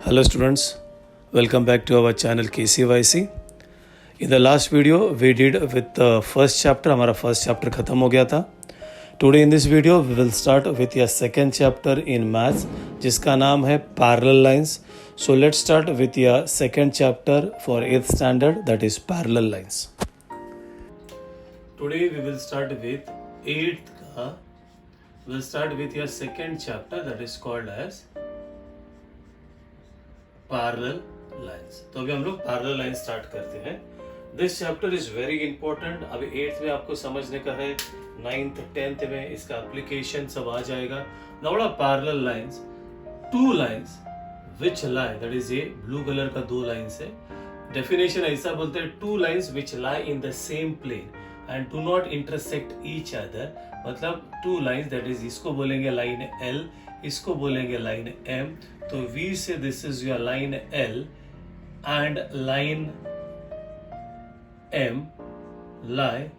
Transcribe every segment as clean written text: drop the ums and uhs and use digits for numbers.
Hello students, welcome back to our channel KCYC. In the last video we did with the first chapter, हमारा first chapter खत्म हो गया था. Today in this video we will start with your second chapter in maths जिसका नाम है parallel lines. So let's start with your second chapter for 8th standard, that is parallel lines. Today we will start with 8th का, we'll start with your second chapter that is called as parallel lines. तो अभी हम लोग parallel line start करते हैं. This chapter is very important. अभी 8th में आपको समझने का है, 9th 10th में इसका एप्लीकेशन सब आ जाएगा. Now parallel lines, two lines which lie, that is ये ब्लू कलर का दो लाइंस है. डेफिनेशन ऐसा बोलते हैं, two lines which lie in the same plane and do not intersect each other. मतलब टू लाइंस, दैट इज इसको बोलेंगे लाइन एल, इसको बोलेंगे लाइन एम. तो V say this is your line L and line M lie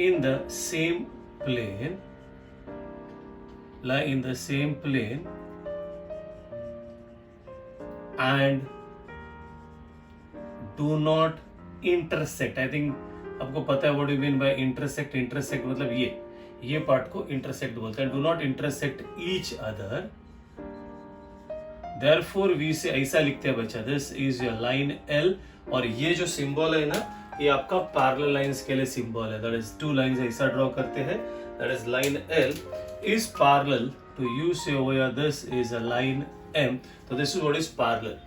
in the same plane, lie in the same plane and do not intersect. I think आपको पता है what you mean by intersect. intersect मतलब ये part को intersect बोलते हैं. do not intersect each other. Therefore V से ऐसा लिखते हैं बच्चा, this is your line L. और ये जो सिंबल है ना, ये आपका पैरेलल लाइंस के लिए सिंबल है. दैट इज टू लाइंस ऐसा ड्रॉ करते हैं. That is line L is parallel to you say over here this is a line M. तो this is what is parallel.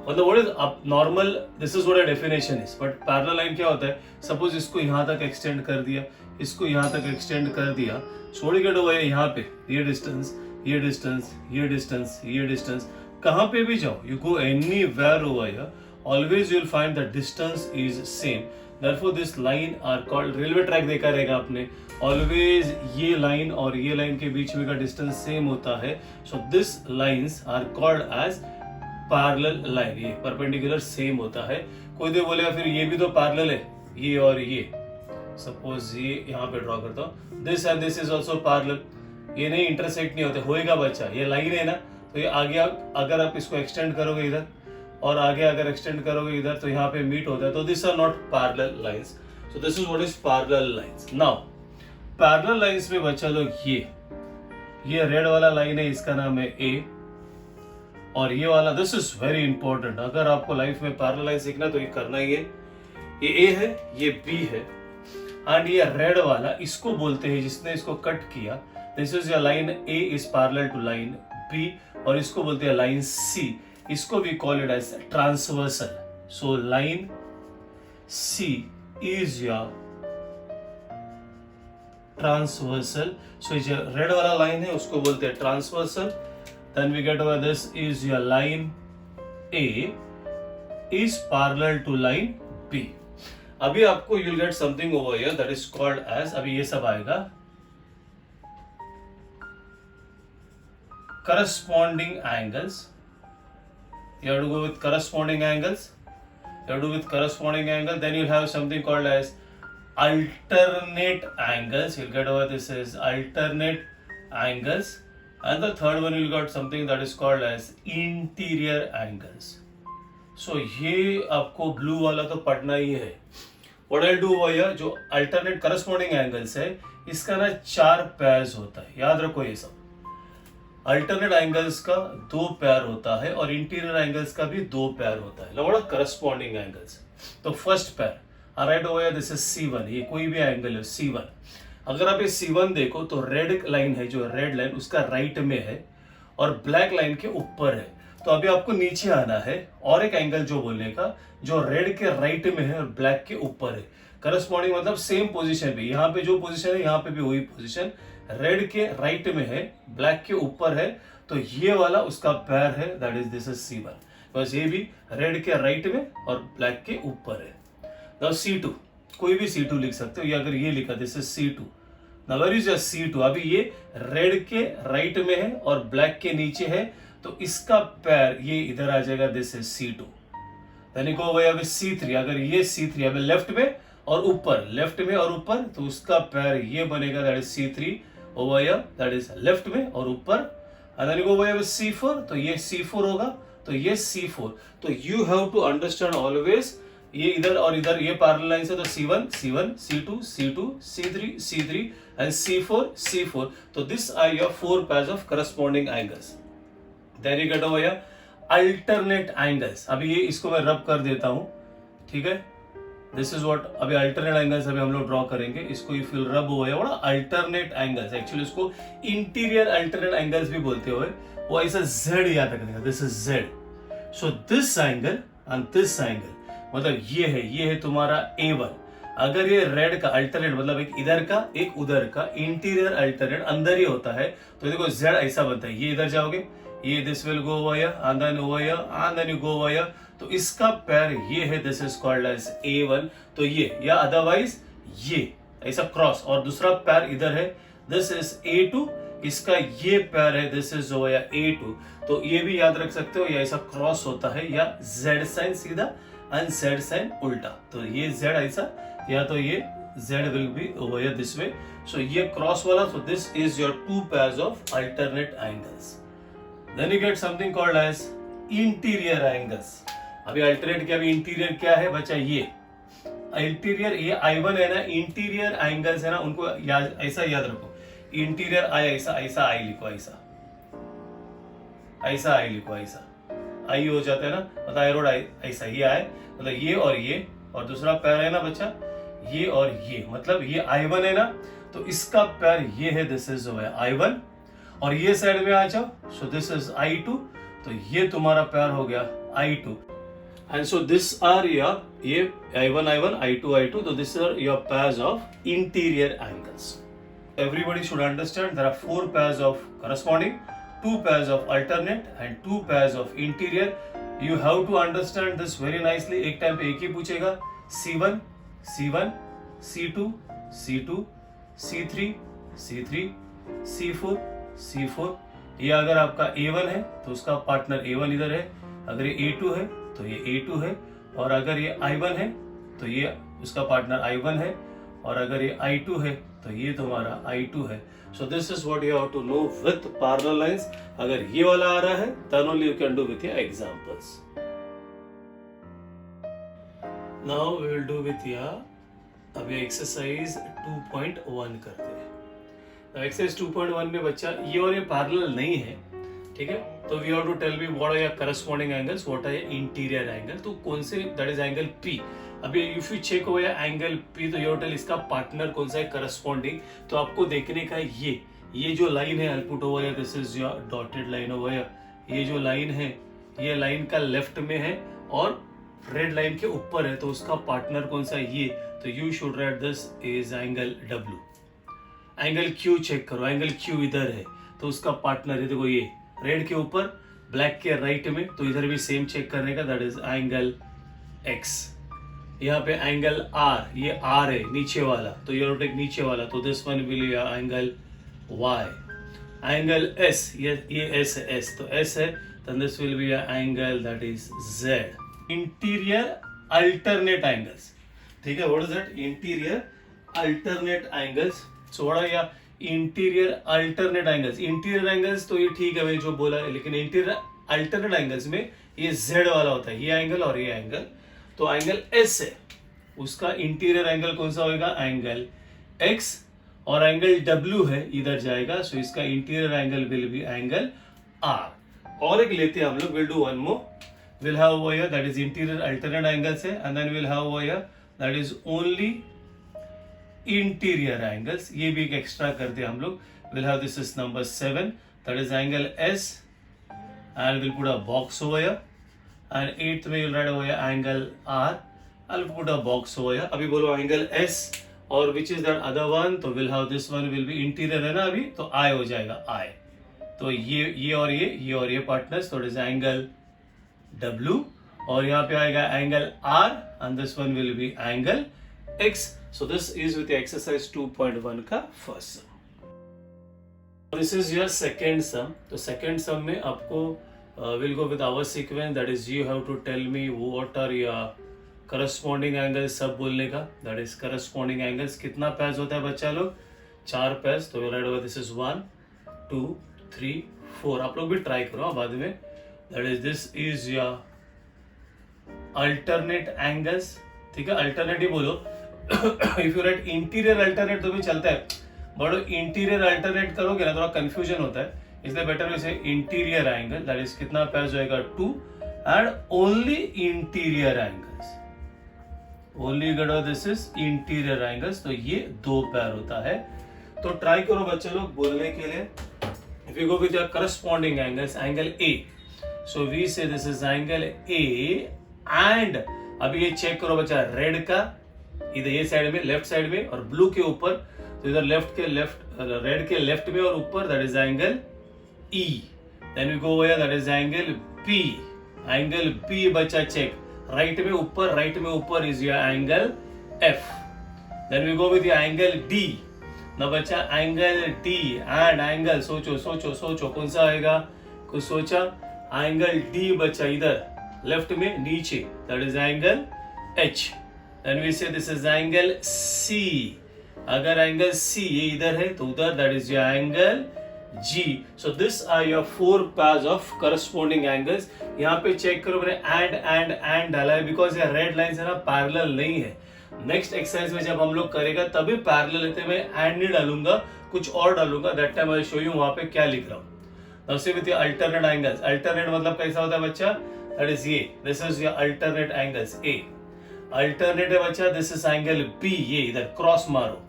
मतलब what is up normal, this is what a definition is. but parallel line क्या होता है? Suppose इसको यहाँ तक extend कर दिया, इसको यहाँ तक एक्सटेंड कर दिया, छोड़ के डो यहाँ पे ये डिस्टेंस, ये डिस्टेंस, ये डिस्टेंस, ये डिस्टेंस, कहाँ पे भी जाओ, you go anywhere over here, always you will find the distance is same. Therefore this line are called, railway track देखा रहेगा आपने, always ये लाइन और ये लाइन के बीच में का डिस्टेंस सेम होता है. so this lines are called as parallel line. ये परपेंडिकुलर सेम होता है. कोई तो बोलेगा फिर ये भी तो पैरेलल है, ये और ये. सपोज ये यहाँ पे ड्रॉ करता हूँ, this and this is also parallel. ये नहीं इंटरसेक्ट नहीं होते, होएगा बच्चा. ये लाइन है ना, तो ये आगे अगर आप इसको एक्सटेंड करोगे इधर और आगे अगर एक्सटेंड करोगे इधर, तो यहाँ पे मीट होता है. तो this are not parallel lines. So this is what is parallel lines. Now parallel lines में बच्चा लोग ये रेड वाला लाइन है, इसका नाम है ए. और ये वाला, दिस इज वेरी इंपॉर्टेंट. अगर आपको लाइफ में पैरेलल लाइन सीखना तो ये करना ही है. ये ए है, ये बी है, एंड ये रेड वाला इसको बोलते हैं, जिसने इसको कट किया, this is your line A is parallel to line B, और इसको बोलते हैं लाइन सी. इसको भी call it as transversal. So line C is your transversal. So जो रेड वाला लाइन है उसको बोलते हैं transversal. Then we get over this is your line A is parallel to line B. अभी आपको you will get something over here that is called as, अभी ये सब आएगा corresponding angles. You have to go with corresponding angles. You have to do with corresponding angle. Then you'll have something called as alternate angles. You'll get over this is alternate angles. And the third one you'll got something that is called as interior angles. So ये आपको blue वाला तो पढ़ना ही है. What I'll do over here, जो alternate corresponding angles है, इसका ना 4 pairs होता है. याद रखो ये सब. अल्टरनेट एंगल्स का 2 पेयर होता है और इंटीरियर एंगल्स का भी 2 पेयर होता है. लवड़ा करस्पॉन्डिंग एंगल्स. तो first pair right over this is C1. ये कोई भी एंगल है C1. अगर आप ये C1 देखो तो रेड लाइन है, जो रेड लाइन उसका राइट में है और ब्लैक लाइन के ऊपर है. तो अभी आपको नीचे आना है और एक एंगल जो बोलने का, जो रेड के राइट में है और ब्लैक के ऊपर है. करस्पॉन्डिंग मतलब सेम पोजीशन पे, यहाँ पे जो पोजीशन है यहाँ पे भी वही पोजीशन, रेड के राइट में है, ब्लैक के ऊपर है. तो ये वाला उसका पैर है, that is this is C1. बस ये भी रेड के राइट में और ब्लैक के ऊपर है. नाउ C2, कोई भी C2 लिख सकते हो, या अगर ये लिखा this is C2. Now where is your C2? अभी ये रेड के राइट में है और ब्लैक के नीचे है, तो इसका पैर ये इधर आ जाएगा, this is C2. Then you go over with C3. अगर ये C3 अभी लेफ्ट में और ऊपर, लेफ्ट में और ऊपर, तो उसका पैर ये बनेगा, that is C3 over here, that is left में और ऊपर. and then you go over with C4, तो ये C4 होगा, तो ये C4. तो you have to understand always ये इधर और इधर ये पैरेलल लाइन है, तो C1 C1 C2 C2 C3 C3 and C4 C4. तो this are your 4 pairs of corresponding angles. Then you get over here alternate angles. अभी ये इसको मैं रब कर देता हूँ, ठीक है. दिस इज व्हाट अभी अल्टरनेट एंगल्स अभी हम लोग ड्रॉ करेंगे. इसको इफ यू रब हुआ है बड़ा अल्टरनेट एंगल्स, एक्चुअली इसको इंटीरियर अल्टरनेट एंगल्स भी बोलते हुए, वो ऐसा जेड याद रखने का. This is Z. So this angle and this angle मतलब ये है तुम्हारा A1. अगर ये रेड का अल्टरनेट मतलब एक इधर का एक उधर का इंटीरियर अल्टरनेट अंदर ही होता है, तो देखो जेड ऐसा बनता है. ये इधर जाओगे, ये this will go over here and then over here and then you go over here. तो इसका पैर ये है, this is called as A1. तो ये या अदरवाइज ये ऐसा क्रॉस और दूसरा पैर इधर है, दिस इज A2. इसका ये पैर है, this is over here A2. तो ये भी याद रख सकते हो, या ऐसा क्रॉस होता है या Z साइन सीधा एंड Z साइन उल्टा. तो ये Z ऐसा या तो ये Z will be over here this way. So ये क्रॉस वाला, so this is your 2 pairs of alternate angles. Then you get something called as interior angles. अभी अल्टरनेट क्या, अभी इंटीरियर क्या है बच्चा, ये इंटीरियर ये I1 है ना, इंटीरियर एंगल्स है ना, उनको ऐसा याद रखो. इंटीरियर आई ऐसा ऐसा आई लिखो, ऐसा ऐसा आई लिखो, ऐसा आई हो जाता है ना, मतलब आई रोड आई ऐसा ये आए, मतलब ये और दूसरा पैर है ना बच्चा, ये और ये, मतलब ये I1 है ना, तो इसका पैर ये है, दिस इज I1. और ये साइड में आ जाओ, सो दिस इज I2. तो ये तुम्हारा पैर हो गया I2. And so this are your ये I1 I2 2. So these are your pairs of interior angles. Everybody should understand there are 4 pairs of corresponding, 2 pairs of alternate and 2 pairs of interior. You have to understand this very nicely. एक time पे एक ही पूछेगा, C1 C1 C2 C2 C3 C3 C4 C4. ये अगर आपका A1 है तो उसका पार्टनर A1 इधर है, अगर ये A2 है तो ये A2 है, और अगर ये I1 है तो ये उसका पार्टनर I1 है, और अगर ये I2 है तो ये तुम्हारा I2 है. So this is what you have to know with parallel lines. अगर ये वाला आ रहा है then only you can do with your examples. Now we will do with your अभी एक्सरसाइज 2.1 करते हैं. एक्सरसाइज 2.1 में बच्चा ये और ये पैरेलल नहीं है, ठीक है. तो we have to tell me what are your corresponding angles, what are your interior angle. तो कौन से, दैट इज एंगल P. अभी if you check over angle P, तो यू टेल इसका पार्टनर कौन सा है करस्पॉन्डिंग. तो आपको देखने का है ये जो लाइन है, I put over here, this is your dotted line over here. ये जो लाइन है, ये लाइन का लेफ्ट में है और रेड लाइन के ऊपर है, तो उसका पार्टनर कौन सा है ये. तो you should write this is angle W. Angle Q चेक करो, एंगल Q इधर है तो उसका पार्टनर है, देखो ये रेड के ऊपर ब्लैक के राइट में, तो इधर भी सेम चेक करने का, दैट इज एंगल X. यहाँ पे एंगल R, ये R है नीचे वाला, तो यू टेक नीचे वाला, तो this one will be angle Y. Angle S, ये S है, S तो S है, then this will be an angle that is Z. Interior alternate angles, ठीक है. What is that? Interior alternate angles. So what are your interior alternate angles? Interior angles तो ये ठीक है, मैं जो बोला है, लेकिन interior alternate angles में ये Z वाला होता है, ये एंगल और ये एंगल. तो एंगल S है, उसका इंटीरियर एंगल कौन सा होगा, एंगल X. और एंगल W है, इधर जाएगा, सो इसका interior angle will be angle R. और एक लेते हैं हम लोग, will do one more. Will have over here that is interior alternate angles है, and then will have over here that is only interior angles. ये भी एक एक्स्ट्रा करते हैं हम लोग. Will have this is number 7, that is angle S, and will put a box over here. And 8th में will write over here angle R, I will put a box over here. अभी बोलो angle S और which is that other one, तो will have this one will be interior है ना अभी, तो I हो जाएगा I. तो ये और ये पार्टनर्स, तो इट इज एंगल W. और यहाँ पे आएगा angle R and this one will be angle X. So this is with the exercise 2.1 का first sum. This is your second sum. तो second sum में आपको we'll go with our sequence, that is you have to tell me what are your corresponding angles. सब बोलने का, that is corresponding angles. कितना pairs होता है बच्चा लोग, 4 pairs. तो we'll write over this is 1 2 3 4. आप लोग भी ट्राई करो बाद में. That is, this is your alternate angles. ठीक है, अल्टरनेटिव बोलो. If you right interior alternate तो भी चलता है, बट इंटीरियर अल्टरनेट करोगे ना थोड़ा कंफ्यूजन होता है, इसलिए बेटर वैसे इंटीरियर एंगल. दैट इज कितना पैर जाएगा 2 and only interior angles. Only गड़ो दिस इज इंटीरियर एंगल्स. तो ये 2 पैर होता है. तो ट्राई करो बच्चे लोग बोलने के लिए. If you go with your corresponding angles, angle A, so we say this is angle A and अभी ये चेक करो बच्चा, रेड का इधर ये साइड में लेफ्ट साइड में और ब्लू के ऊपर, तो इधर लेफ्ट के लेफ्ट रेड के लेफ्ट में और ऊपर that is angle E. Then we go here that is angle P. Angle P बच्चा चेक, राइट में ऊपर is your angle F. Then we go with your angle D. ना बच्चा एंगल डी एंड एंगल सोचो कौन सा आएगा, कुछ सोचा. एंगल डी बच्चा इधर लेफ्ट में नीचे, that is angle H. Then we say this is angle C. अगर एंगल सी ये इधर है तो उधर, that is your angle G. So this are your 4 pairs of corresponding angles. यहाँ पे चेक करो मैंने and डाला है बिकॉज ये रेड लाइन है ना पैरेलल नहीं है. नेक्स्ट एक्सरसाइज में जब हम लोग करेगा तभी पैरेलल लेते हुए एंड नहीं डालूंगा, कुछ और डालूंगा. That time I show you वहां पे क्या लिख रहा हूँ. Now see with alternate angles. Alternate मतलब कैसा होता है बच्चा, दैट इज ये, this is your alternate angles. A alternate है बच्चा, दिस इज एंगल बी. ये इधर क्रॉस मारो.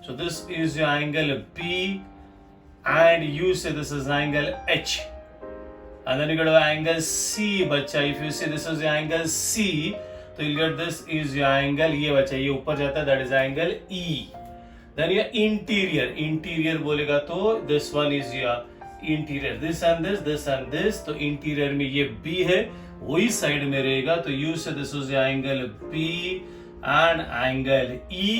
So this is your angle B and you say this is angle H, and then you get angle C बच्चा. if you say this is your angle C, तो you'll get this is your angle, ये बच्चा ये ऊपर जाता है, that is angle E. then your interior बोलेगा तो this one is your interior, this and this. तो interior में ये B है, वही साइड में रहेगा. तो you say this is your angle B and angle E,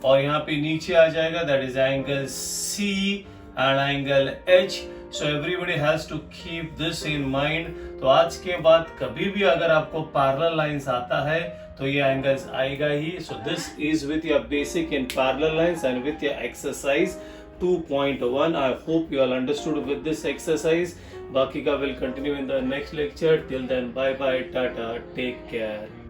और यहाँ पे नीचे आ जाएगा, that is angle C and angle H. So everybody has to keep this in mind. तो आज के बाद कभी भी अगर आपको parallel lines आता है तो ये angles आएगा ही. So this is with your basic in parallel lines and with your exercise 2.1. I hope you all understood with this exercise. बाकी का will continue in the next lecture. Till then, bye bye, tata, take care.